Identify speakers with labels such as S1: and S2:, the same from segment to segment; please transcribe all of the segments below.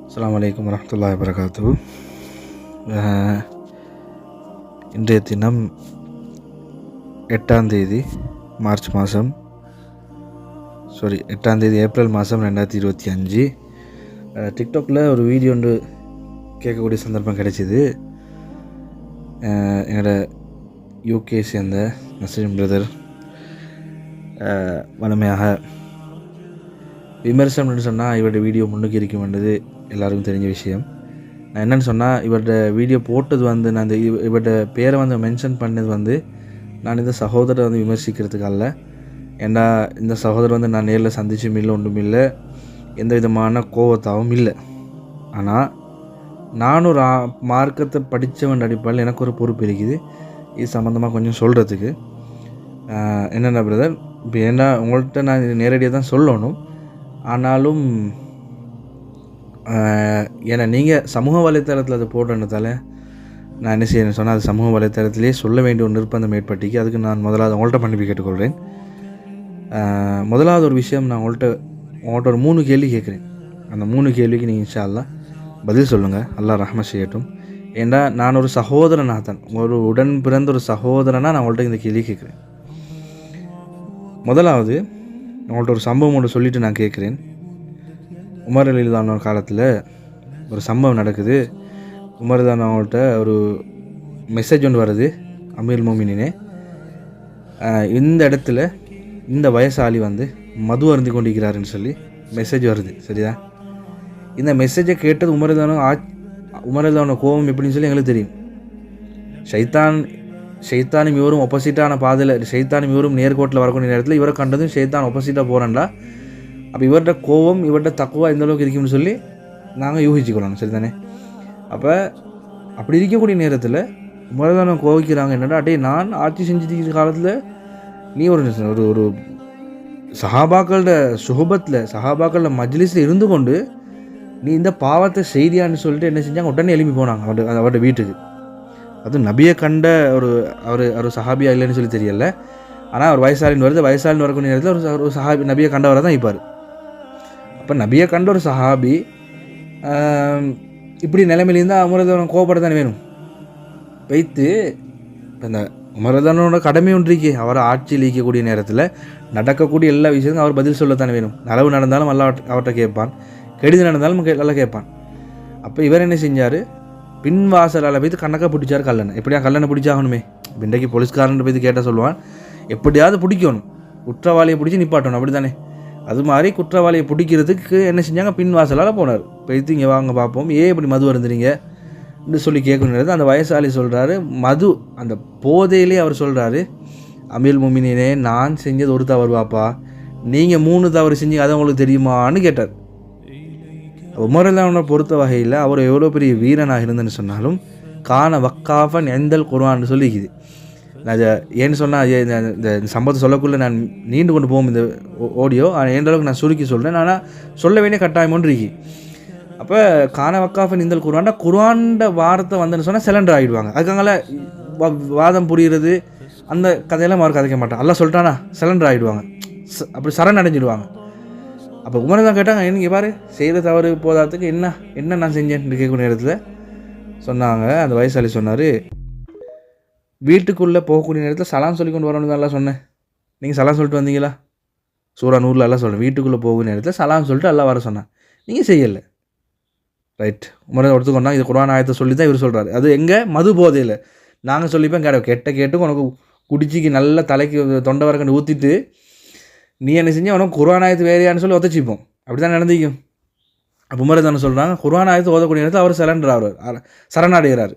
S1: அஸ்ஸலாமு அலைக்கும் வரஹ்மத்துல்லாஹி வபரகாத்துஹு. இன்றைய தினம் 8ஆம் தேதி மார்ச் மாதம் 8ஆம் தேதி ஏப்ரல் மாதம் 2025. டிக்டாக்ல ஒரு வீடியோ ஒன்று கேட்கக்கூடிய சந்தர்ப்பம் கிடைச்சிது. என்னோட யூகே சேர்ந்த நஸ்ரீன் பிரதர் வலிமையாக விமர்சனம்னு சொன்னால் இவருடைய வீடியோ முன்னுக்கு இருக்குமென்றது எல்லாருக்கும் தெரிஞ்ச விஷயம். நான் என்னென்னு சொன்னால், இவருடைய வீடியோ போட்டது வந்து நான் இந்த இவருடைய பேரை வந்து மென்ஷன் பண்ணது நான் இந்த சகோதரரை விமர்சிக்கிறதுக்கு அல்ல. ஏன்னா இந்த சகோதரர் நான் நேரில் சந்திச்சும் இல்லை, ஒன்றும் இல்லை, எந்த விதமான கோவத்தாகவும் இல்லை. ஆனால் நான் ஒரு மார்க்கத்தை படித்தவன் அடிப்படையில் எனக்கு ஒரு பொறுப்பு இருக்குது இது சம்மந்தமாக கொஞ்சம் சொல்கிறதுக்கு. என்னென்ன பிரதர், இப்போ ஏன்னா உங்கள்கிட்ட நான் இது நேரடியாக தான் சொல்லணும். ஆனாலும் ஏன்னா நீங்கள் சமூக வலைத்தளத்தில் அதை போடுறதுனால நான் என்ன செய்யணும்னு சொன்னால், அது சமூக வலைத்தளத்திலே சொல்ல வேண்டிய ஒரு நிர்பந்தம் ஏற்பட்டிக்கு. அதுக்கு நான் முதலாவது உங்கள்கிட்ட மன்னிப்பு கேட்டுக்கொள்கிறேன். முதலாவது ஒரு விஷயம், நான் உங்கள்கிட்ட ஒரு 3 கேள்வி கேட்குறேன். அந்த 3 கேள்விக்கு நீங்கள் இன்ஷா அல்லாஹ் பதில் சொல்லுங்கள். அல்லாஹ் ரஹ்மத் செய்யட்டும். ஏன்னா நான் ஒரு சகோதரனாக தான், ஒரு உடன் பிறந்த ஒரு சகோதரனாக நான் உங்கள்கிட்ட இந்த கேள்வி கேட்குறேன். முதலாவது, உங்கள்கிட்ட ஒரு சம்பவம் ஒன்று சொல்லிவிட்டு நான் கேட்குறேன். உமர் ரலியல்லாஹு அன்ஹு காலத்தில் ஒரு சம்பவம் நடக்குது. உமர் தான் அவங்கள்ட்ட ஒரு மெசேஜ் ஒன்று வருது, அமீருல் மோமினீனே, இந்த இடத்துல இந்த வயசாளி மது அருந்தி கொண்டிருக்கிறாருன்னு சொல்லி மெசேஜ் வருது. சரியா? இந்த மெசேஜை கேட்டது உமரதான கோபம் எப்படின்னு சொல்லி எங்களுக்கு தெரியும். ஷைத்தானும் இவரும் ஒப்போசிட்டான பாதையில், ஷைத்தானும் இவரும் நேர்கோட்டில் வரக்கூடிய நேரத்தில் இவரை கண்டதும் ஷைத்தான் ஒப்போசிட்டாக போகிறான்டா. அப்போ இவர்கிட்ட கோபம், இவர்கிட்ட தக்குவா எந்த அளவுக்கு இருக்கும்னு சொல்லி நாங்கள் யூகிச்சுக்கொள்ளணும். சரி தானே? அப்போ அப்படி இருக்கக்கூடிய நேரத்தில் உமரதான கோவிக்கிறாங்க. என்னடா அட்டே, நான் ஆட்சி செஞ்சுட்டு காலத்தில் நீ ஒரு சஹாபாக்களோட சுஹபத்தில், சஹாபாக்களோட மஜ்லிஸில் இருந்து கொண்டு நீ இந்த பாவத்தை செய்தியான்னு சொல்லிட்டு என்ன செஞ்சாங்க, உடனே எழுப்பி போனாங்க அவரோட வீட்டுக்கு. அதுவும் நபியை கண்ட அவர் சஹாபியா இல்லைன்னு சொல்லி தெரியல. ஆனால் அவர் வயசாளின்னு வரக்கூடிய நேரத்தில் ஒரு சஹாபி நபியை கண்டவராக தான் இருப்பார். அப்போ நபியை கண்ட ஒரு சஹாபி இப்படி நிலைமையிலேருந்து உமரதான கோபப்பட தானே வேணும். வைத்து இப்போ இந்த உமரதானோட கடமை ஒன்றிக்கு அவரை ஆட்சியில் ஈக்கக்கூடிய நேரத்தில் நடக்கக்கூடிய எல்லா விஷயத்துக்கும் அவர் பதில் சொல்லத்தானே வேணும். நலவு நடந்தாலும் அல்ல அவர்கிட்ட கேட்பான், கெடுதி நடந்தாலும் நல்லா கேட்பான். அப்போ இவர் என்ன செஞ்சார், பின்வாசலால் போய்த்து கணக்காக பிடிச்சார் கல்லனை. எப்படியா கல்லனை பிடிச்சாகணுமே. இன்றைக்கு போலீஸ்காரன் போய்த்து கேட்டால் சொல்லுவான், எப்படியாவது பிடிக்கணும், குற்றவாளியை பிடிச்சி நிப்பாட்டணும், அப்படி தானே? அது மாதிரி குற்றவாளியை பிடிக்கிறதுக்கு என்ன செஞ்சாங்க, பின்வாசலால் போனார். போய்த்து இங்கே வாங்க பார்ப்போம், இப்படி மது வருந்துறீங்க என்று சொல்லி கேட்கணுன்றது அந்த வயசாளி சொல்கிறாரு. மது அந்த போதையிலே அவர் சொல்கிறாரு, அமீருல் மோமினீனே, நான் செஞ்சது ஒரு தவறு பாப்பா, நீங்கள் 3 தவறு செஞ்சீங்க, அதை உங்களுக்கு தெரியுமான்னு கேட்டார். உமரல்லாஹ்வை பொறுத்த வகையில் அவர் எவ்வளோ பெரிய வீரனாக இருந்தேன்னு சொன்னாலும் கான வக்காஃபன் எந்தல் குர்ஆன்னு சொல்லிக்குது. நான் ஏன்னு சொன்னால், இந்த சம்பவத்தை சொல்லக்குள்ளே நான் நீண்டு கொண்டு போகும் இந்த ஆடியோ, எந்த அளவுக்கு நான் சுருக்கி சொல்கிறேன். ஆனால் சொல்ல வேண்டிய கட்டாயம் ஒன்று இருக்கு. அப்போ கான வக்காஃபன் இந்தல் குர்ஆன்டா, குர்ஆன்ட வார்த்தை வந்துன்னு சொன்னால் சிலண்டர் ஆகிடுவாங்க. அதுக்காக வாதம் புரிகிறது அந்த கதையெல்லாம் அவர் கதைக்க மாட்டான். எல்லாம் சொல்லிட்டானா சிலண்டர் ஆகிடுவாங்க, அப்படி சரண் அடைஞ்சிடுவாங்க. அப்போ உமரை தான் கேட்டாங்க, எனக்கு பாரு செய்கிற தவறு போதாதுக்கு என்ன நான் செஞ்சேன்னு கேட்கக்கூடிய நேரத்தில் சொன்னாங்க. அந்த வயசாளி சொன்னார், வீட்டுக்குள்ளே போகக்கூடிய நேரத்தில் சலாம் சொல்லி கொண்டு வரணும் தான் எல்லாம் சொன்னேன். நீங்கள் சலாம் சொல்லிட்டு வந்தீங்களா? சூரா நூறில் எல்லாம் சொல்கிறேன், வீட்டுக்குள்ளே போகக்கூடிய நேரத்தில் சலாம் சொல்லிட்டு எல்லாம் வர சொன்னான், நீங்கள் செய்யலை. ரைட், உமரை ஒருத்துக்கொண்டா இது குர்ஆன் ஆயத்தை சொல்லி தான் இவர் சொல்கிறாரு. அது எங்கே மது போதையில் நாங்கள் சொல்லிப்பேன், கேட்டு உனக்கு குடிச்சிக்கு நல்ல தலைக்கு தொண்டை வரக்கண்டு ஊற்றிட்டு நீ என்ன செஞ்ச, உனக்கு குர்ஆன் ஆயத்து வேறையான்னு சொல்லி ஒத்தச்சிப்போம். அப்படி தான் நடந்திக்கும். அப்போ உமரை தானே சொல்கிறாங்க, குர்ஆன் ஆயத்து ஓதக்கூடிய நேரத்தில் அவர் சரணடைகிறார்.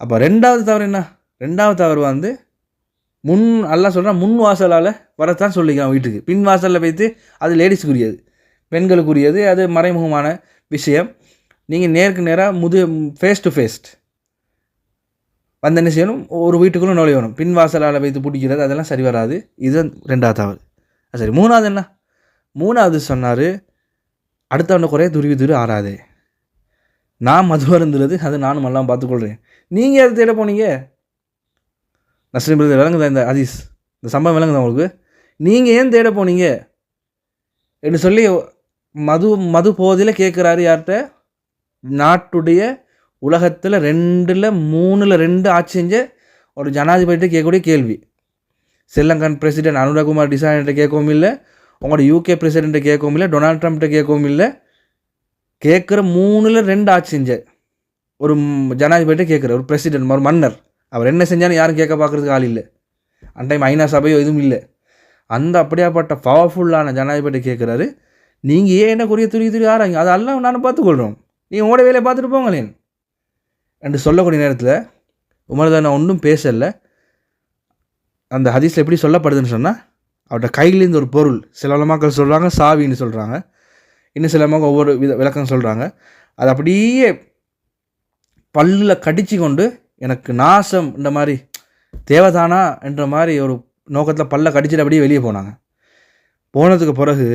S1: அப்போ ரெண்டாவது தவறு என்ன? ரெண்டாவது தவறு அல்லாஹ் சொல்கிறான், முன் வாசலால் வரத்தான் சொல்லிக்கலாம் வீட்டுக்கு. பின் வாசலில் வைத்து அது லேடிஸுக்குரியது, பெண்களுக்குரியது, அது மறைமுகமான விஷயம். நீங்கள் நேருக்கு நேராக ஃபேஸ் டு ஃபேஸ் என்ன செய்யணும், ஒரு வீட்டுக்குள்ளே நுழையணும். பின் வாசலால் வைத்து பிடிக்கிறது அதெல்லாம் சரி வராது. இது 2வது தவறு. சரி, 3வது என்ன? 3வது சொன்னார், அடுத்தவனை குறைய துருவி ஆறாதே. நான் மது வருந்துறது அது நானும் எல்லாம் பார்த்துக்கொள்கிறேன், நீங்கள் அதை தேட போனீங்க. நஸ்ரீன் பிரதர் விளங்குதா இந்த ஹதீஸ், இந்த சம்பவம் விளங்குதா உங்களுக்கு? நீங்கள் ஏன் தேட போனீங்க என்று சொல்லி மது போதையில் கேட்குறாரு யார்கிட்ட? நாட்டுடைய உலகத்தில் 2ல் 3ல் 2 ஆட்சி செஞ்ச ஒரு ஜனாதிபதிகிட்ட கேட்கக்கூடிய கேள்வி. ஸ்ரீலங்கன் பிரசிடென்ட் அனுரகுமார் டிசாயின்கிட்ட கேட்கவும் இல்லை, உங்களோட யூகே பிரசிடென்ட்டை கேட்கவும் இல்லை, டொனால்ட் ட்ரம்ப்கிட்ட கேட்கவும் இல்லை. கேட்குற 3ல் 2 ஆட்சி செஞ்ச ஒரு ஜனாதிபதிகிட்ட கேட்குற ஒரு பிரசிடென்ட், ஒரு மன்னர். அவர் என்ன செஞ்சாலும் யாரும் கேட்க பார்க்குறதுக்கு ஆள் இல்லை. அந்த டைம் ஐநா சபையோ எதுவும் இல்லை. அந்த அப்படியாப்பட்ட பவர்ஃபுல்லான ஜனாதிபதி கேட்குறாரு, நீங்கள் ஏன் என்ன குறிய துருவி ஆறாங்க, அதெல்லாம் நானும் பார்த்துக்கொள்கிறோம், நீங்கள் உங்களோட வேலையை பார்த்துட்டு போங்களேன் என்று சொல்லக்கூடிய நேரத்தில் உமர்தானா ஒன்றும் பேசலை. அந்த ஹதீஸில் எப்படி சொல்லப்படுதுன்னு சொன்னால், அவர்கிட்ட கையிலேருந்து ஒரு பொருள், சில மக்கள் சொல்கிறாங்க சாவின்னு சொல்கிறாங்க, இன்னும் சில மக்கள் ஒவ்வொரு விளக்கம் சொல்கிறாங்க. அது அப்படியே பல்லில் கடிச்சு கொண்டு எனக்கு நாசம் இந்த மாதிரி தேவதானா என்ற மாதிரி ஒரு நோக்கத்தில் பல்ல கடிச்சிட்டு அப்படியே வெளியே போனாங்க. போனதுக்கு பிறகு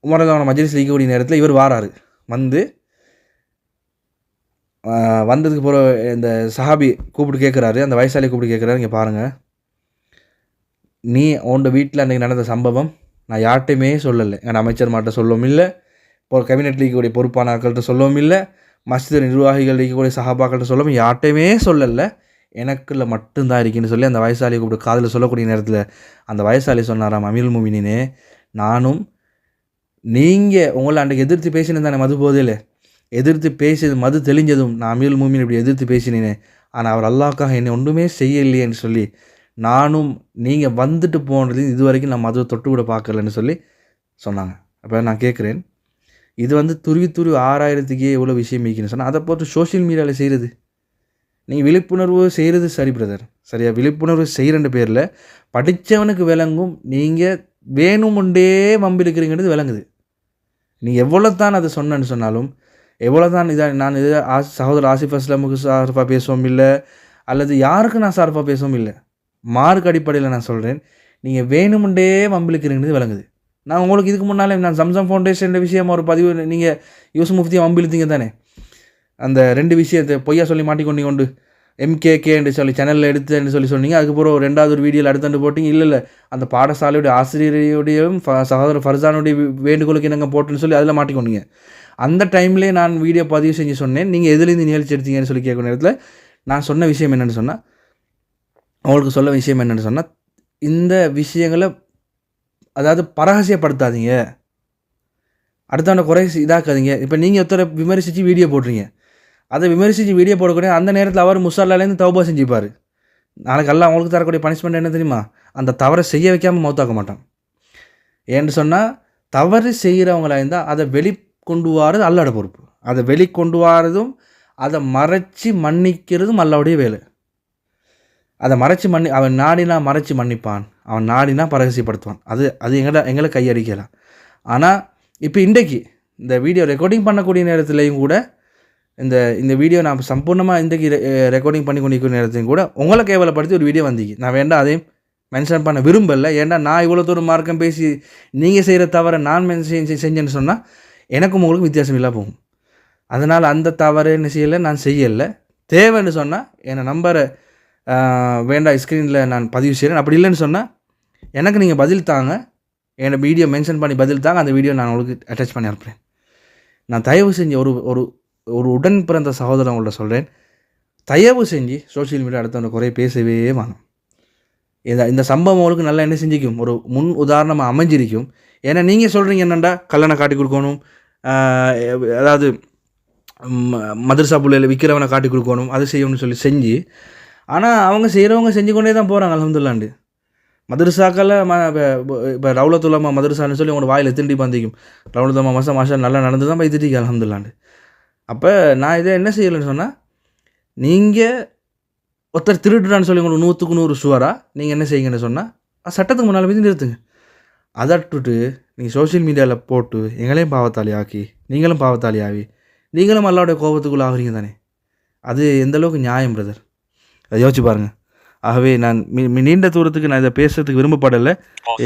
S1: உமரதான மஜ்லிஸில் இருக்கக்கூடிய நேரத்தில் இவர் வாராரு. வந்ததுக்கு பிறகு இந்த சஹாபி கூப்பிட்டு கேட்குறாரு, அந்த வயசாளி கூப்பிட்டு கேட்குறாரு, இங்கே பாருங்கள், நீ உன்னோட வீட்டில் அன்றைக்கி நடந்த சம்பவம் நான் யார்கிட்டையுமே சொல்லலை. என் அமைச்சர் மாட்ட சொல்லவும் இல்லை, இப்போ கேபினெட்டில் இருக்கக்கூடிய பொறுப்பான ஆட்கள்கிட்ட சொல்லவும் இல்லை, மஸ்ஜித் நிர்வாகிகள் இருக்கக்கூடிய சஹாபாக்கள்கிட்ட சொல்லவும் யார்கிட்டையுமே சொல்லலை, எனக்குள்ள மட்டும்தான் இருக்குன்னு சொல்லி அந்த வயசாளியை கூப்பிட்டு காதில் சொல்லக்கூடிய நேரத்தில் அந்த வயசாளி சொன்னாராம், அமீருல் முஃமினீனே, நானும் நீங்கள் உங்களை அன்றைக்கு எதிர்த்து பேசினேன் தானே, மது போதையில் எதிர்த்து பேசியது மது தெளிஞ்சதும் நான் அமீருல் முஃமினீன் இப்படி எதிர்த்து பேசினேனே, ஆனால் அவர் அல்லாஹ்க்காக என்னை ஒன்றுமே செய்யலையேன்னு சொல்லி நானும் நீங்கள் வந்துட்டு போனது இது வரைக்கும் நான் மதுவை தொட்டு கூட பார்க்கலன்னு சொல்லி சொன்னாங்க. அப்போ நான் கேட்குறேன், இது துருவி ஆறாயிரத்துக்கே எவ்வளோ விஷயம் இருக்குன்னு சொன்னால் அதை போட்டு சோஷியல் மீடியாவில் செய்கிறது. நீங்கள் விழிப்புணர்வு செய்கிறது சரி பிரதர், சரியா? விழிப்புணர்வு செய்கிறன்ற பேரில் படித்தவனுக்கு விளங்கும், நீங்கள் வேணுமுண்டே வம்பிழுக்கிறீங்கிறது விளங்குது. நீங்கள் எவ்வளோ தான் அதை சொன்னேன்னு சொன்னாலும், எவ்வளோ தான் நான் சகோதரர் ஆசிஃப் அஸ்லாமுக்கு சார்பாக பேசவும் இல்லை, அல்லது யாருக்கும் நான் சார்பாக பேசவும் இல்லை, மார்க் அடிப்படையில் நான் சொல்கிறேன், நீங்கள் வேணுமுண்டே வம்பிழுக்கிறீங்கிறது விளங்குது. நான் உங்களுக்கு இதுக்கு முன்னாலே நான் சம்சம் ஃபவுண்டேஷன் விஷயமாக ஒரு பதிவு, நீங்கள் யூசுப் முஃப்தியை வம்பிழுத்தீங்க தானே, அந்த 2 விஷயத்தை பொய்யா சொல்லி மாட்டிக்கொண்டு MKK என்று சொல்லி சேனலில் எடுத்துன்னு சொல்லி சொன்னீங்க. அதுக்கப்புறம் 2வது ஒரு வீடியோவில் அடுத்தாண்டு போட்டிங்க. இல்லை அந்த பாடசாலையுடைய ஆசிரியருடையும் சகோதரர் ஃபர்சானுடைய வேண்டுகோளுக்கு என்னங்க போட்டுன்னு சொல்லி அதில் மாட்டிக்கொண்டீங்க. அந்த டைம்லேயே நான் வீடியோ பதிவு செஞ்சு சொன்னேன், நீங்கள் எதுலேருந்து நிகழ்ச்சி எடுத்தீங்கன்னு சொல்லி கேட்குற நேரத்தில் நான் சொன்ன விஷயம் என்னென்னு சொன்னால், உங்களுக்கு சொல்ல விஷயம் என்னென்னு சொன்னால், இந்த விஷயங்களை அதாவது பரகசியப்படுத்தாதீங்க, அடுத்தவனை குறை இதாக்காதீங்க. இப்போ நீங்கள் ஒருத்தரை விமர்சித்து வீடியோ போடுறீங்க, அதை விமர்சித்து வீடியோ போடக்கூடிய அந்த நேரத்தில் அவர் முஸல்லாலேருந்து தௌபா செஞ்சுப்பார். நாளைக்கு எல்லாம் அவங்களுக்கு தரக்கூடிய பனிஷ்மெண்ட் என்ன தெரியுமா? அந்த தவறை செய்ய வைக்காமல் மௌத்தாக்க மாட்டான். ஏன்னு சொன்னால், தவறு செய்கிறவங்களா இருந்தால் அதை வெளிக்கொண்டு வாரது அல்லாட பொறுப்பு. அதை வெளிக்கொண்டு வாரதும் அதை மறைச்சி மன்னிக்கிறதும் அல்லாவுடைய வேலை. அதை மறைச்சி அவன் நாடினா மறைச்சி மன்னிப்பான், அவன் நாடினா பரகசியப்படுத்துவான். அது எங்களை கையடிக்கலாம். ஆனால் இப்போ இன்றைக்கு இந்த வீடியோ ரெக்கார்டிங் பண்ணக்கூடிய நேரத்துலையும் கூட இந்த வீடியோ நான் சம்பூர்ணமாக இன்றைக்கு ரெக்கார்டிங் பண்ணி கொண்டிருக்கிற நேரத்தையும் கூட உங்களை கேவலப்படுத்தி ஒரு வீடியோ வந்தீங்க. நான் வேண்டாம் அதையும் மென்ஷன் பண்ண விரும்பலை. ஏன்னா நான் இவ்வளோ தூரம் மார்க்கம் பேசி நீங்கள் செய்கிற தவறை நான் செஞ்சேன்னு சொன்னால் எனக்கும் உங்களுக்கு வித்தியாசம் இல்லை போகும். அதனால் அந்த தவறு என்ன செய்யலை, நான் செய்யலை. தேவைன்னு சொன்னால் என்னை நம்பரை வேண்டாம் ஸ்க்ரீனில் நான் பதிவு செய்கிறேன். அப்படி இல்லைன்னு சொன்னால் எனக்கு நீங்கள் பதில் தாங்க, என்னோடய வீடியோ மென்ஷன் பண்ணி பதில் தாங்க, அந்த வீடியோ நான் உங்களுக்கு அட்டாச் பண்ணி அனுப்புகிறேன். நான் தயவு செஞ்சு ஒரு ஒரு உடன் பிறந்த சகோதரன் உங்கள்கிட்ட சொல்கிறேன், தயவு செஞ்சு சோஷியல் மீடியா அடுத்தவங்க குறைய பேசவே வாங்க. இந்த சம்பவம் உங்களுக்கு நல்லா என்ன செஞ்சிக்கும், ஒரு முன் உதாரணமாக அமைஞ்சிருக்கும். ஏன்னா நீங்கள் சொல்கிறீங்க என்னென்னா கல்லணை காட்டி கொடுக்கணும், அதாவது மதரசா பிள்ளையில் விற்கிறவனை காட்டி கொடுக்கணும், அது செய்யணும்னு செஞ்சு, ஆனால் அவங்க செய்கிறவங்க செஞ்சு கொண்டே தான் போகிறாங்க. அல்ஹம்துலில்லாஹ் மதரசாக்களில் இப்போ ரவுலத்துல்லாமா மதரசான்னு சொல்லி உங்களோட வாயில் திருண்டி பந்திக்கும். ரவுலத்துல்லா மாஷா நல்லா நடந்து தான் பைத்திட்டு அல்ஹம்துலில்லாஹ். அப்போ நான் இதை என்ன செய்யலைன்னு சொன்னால், நீங்கள் ஒருத்தர் திருடுறான்னு சொல்லி உங்களுக்கு 100க்கு 100 ஷுவராக நீங்கள் என்ன செய்யுங்கன்னு சொன்னால் சட்டத்துக்கு முன்னால் போய் நிறுத்துங்க. அதை விட்டுட்டு நீங்கள் சோஷியல் மீடியாவில் போட்டு எங்களையும் பாவத்தாளி ஆக்கி நீங்களும் பாவத்தாளி ஆகி நீங்களும் அல்லாவுடைய கோபத்துக்குள்ளே ஆகுறீங்க தானே, அது எந்தளவுக்கு நியாயம் பிரதர்? அதை யோசிச்சு பாருங்கள். ஆகவே நான் நீண்ட தூரத்துக்கு நான் இதை பேசுகிறதுக்கு விரும்பப்படலை.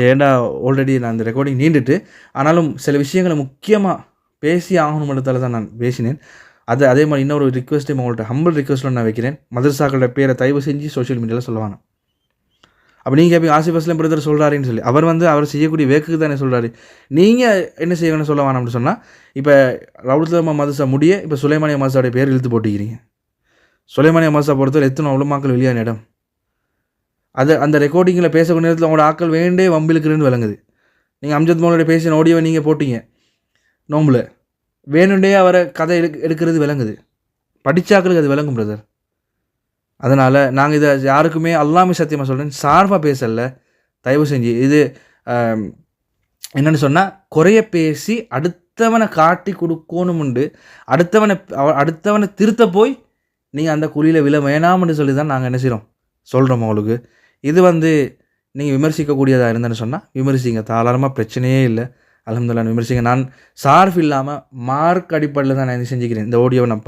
S1: ஏன்னா ஆல்ரெடி நான் இந்த ரெக்கார்டிங் நீண்டுட்டு, ஆனாலும் சில விஷயங்களை முக்கியமாக பேசி ஆகணும்ன்றதால தான் நான் பேசினேன். அதே மாதிரி இன்னொரு ரிக்வெஸ்ட்டையும் உங்கள்கிட்ட ஹம்பிள் ரிக்வெஸ்ட்டில் நான் வைக்கிறேன், மதரசாக்களோட பேரை தயவு செஞ்சு சோஷியல் மீடியாவில் சொல்லுவாங்க. அப்போ நீங்கள் கேட்பீங்க ஆசிஃப் அஸ்லம் பிரதர் சொல்கிறாருன்னு சொல்லி. அவர் செய்யக்கூடிய வேக்குக்கு தானே சொல்கிறாரு. நீங்கள் என்ன செய்யணும்னு சொல்ல வேணாம்னு சொன்னால், இப்போ ரவுலத்துல் மதரசா முடிய இப்போ சுலைமானியா மதரசாவுடைய பேர் இழுத்து போட்டுக்கிறீங்க. சுலைமானியா மதரசா பொறுத்தவரை எத்தனை உலமாக்கள் வெளியான இடம். அந்த ரெக்கார்டிங்கில் பேசக்கூடிய நேரத்தில் உங்களோட ஆக்கள் வேண்டே வம்பிலுக்குன்னு விளங்குது. நீங்கள் அம்ஜத் மௌலோட பேசின ஆடியோவை நீங்கள் போட்டீங்க நோம்பில், வேணுண்டே அவரை கதை எடுக்கிறது விளங்குது. படித்தாக்களுக்கு அது விளங்கும் பிரதர். அதனால் நாங்கள் இதை யாருக்குமே அல்லாமே சத்தியமாக சொல்கிறேன், சார்பாக பேசலை. தயவு செஞ்சு இது என்னென்னு சொன்னால், குறைய பேசி அடுத்தவனை காட்டி கொடுக்கணுமுண்டு, அடுத்தவனை திருத்த போய் நீங்கள் அந்த குழியில் விழ வேணாம்னு சொல்லி தான் நாங்கள் என்ன செய்கிறோம் சொல்கிறோம் உங்களுக்கு. இது நீங்கள் விமர்சிக்கக்கூடியதாக இருந்தேன்னு சொன்னால் விமர்சிங்க, தாராளமாக பிரச்சனையே இல்லை. அல்ஹம்துலில்லாஹ் விமர்சிங்க. நான் சார்ஃப் இல்லாமல் மார்க் அடிப்படையில் தான் நான் என்ன செஞ்சுக்கிறேன். இந்த ஆடியோவை நான்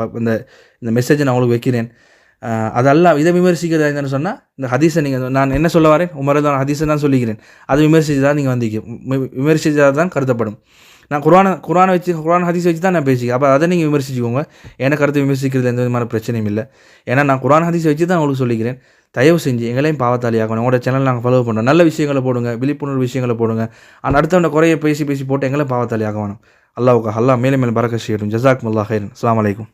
S1: இந்த மெசேஜை நான் உங்களுக்கு வைக்கிறேன். அதெல்லாம் இதை விமர்சிக்கிறதா இருந்தான்னு சொன்னால், இந்த ஹதீஸை நான் என்ன சொல்ல வரேன், உமரதான் ஹதீஸை தான் சொல்லிக்கிறேன். அது விமர்சித்து தான் நீங்கள் விமர்சித்ததாக தான் கருத்தப்படும். நான் குர்ஆன் ஹதீஸ் வச்சு தான் நான் பேசிக்கிறேன். அப்போ அதை நீங்கள் விமர்சிச்சுக்கோங்க. எனக்கு கருத்து விமர்சிக்கிறது எந்த விதமான பிரச்சனையும் இல்லை. ஏன்னா நான் குர்ஆன் ஹதீஸ் வச்சு தான் உங்களுக்கு சொல்லிக்கிறேன். தயவு செஞ்சு எங்களையும் பாவத்தாளியாகணும். உங்களோட சேனல் நாங்கள் ஃபாலோ பண்ணுறோம். நல்ல விஷயங்களை போடுங்க, விழிப்புணர்வு விஷயங்களை போடுங்க. ஆனால் அடுத்தவனை குறைய பேசி போட்டு எங்களை பாவத்தாளியாக வேணும். அல்லாஹ் மேலும் மேலும் பரக்கத் செய்யட்டும். ஜஸாக்குமுல்லாஹ் ஹைரன். அஸ்ஸலாமு அலைக்கும்.